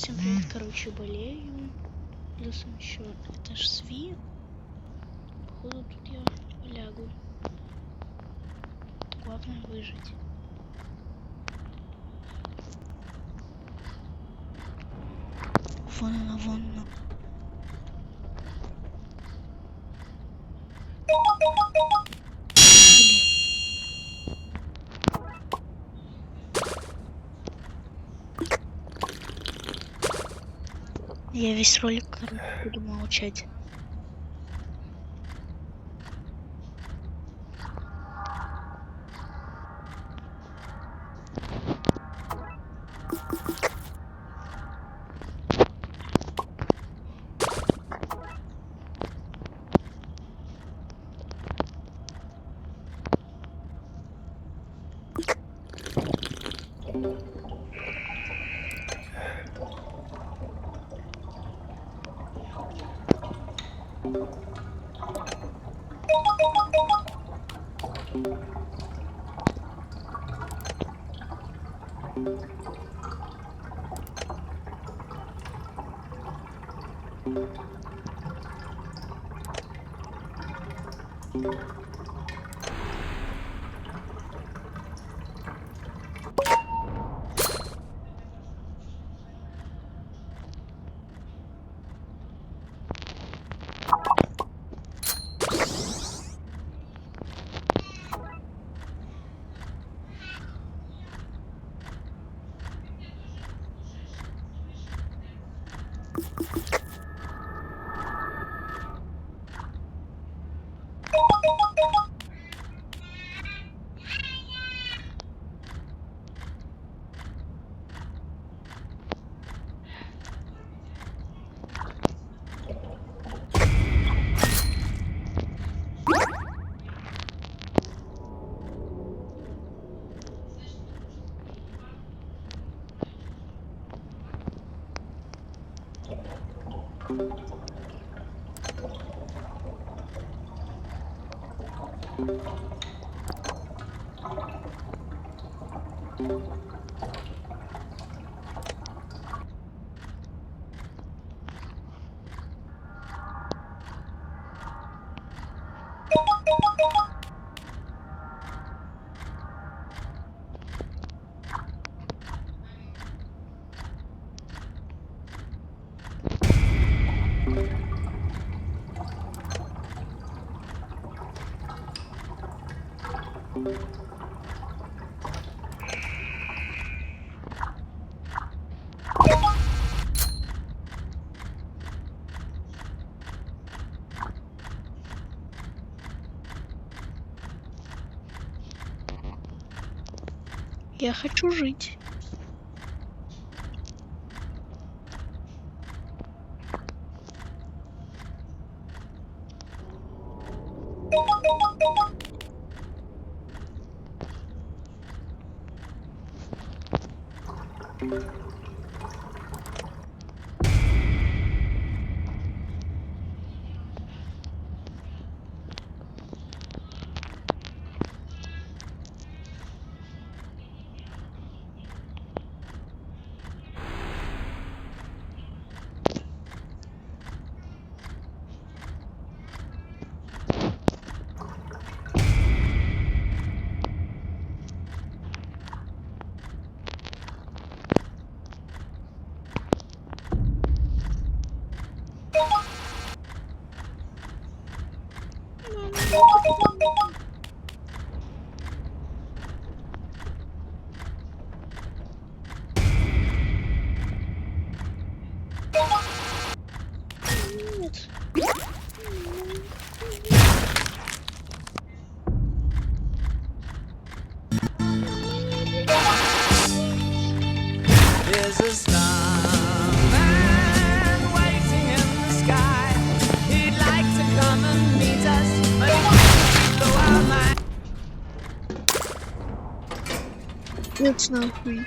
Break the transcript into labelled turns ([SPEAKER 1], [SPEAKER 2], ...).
[SPEAKER 1] Всем привет, короче, болею. Плюсом еще этаж сви. Походу тут я лягу. Главное выжить. Вон она, вон она. Я весь ролик, короче, буду молчать. Я хочу жить. Нет.
[SPEAKER 2] There's a starman waiting in the sky. He'd like to come and meet us, but he wants to go out my...
[SPEAKER 1] It's not free.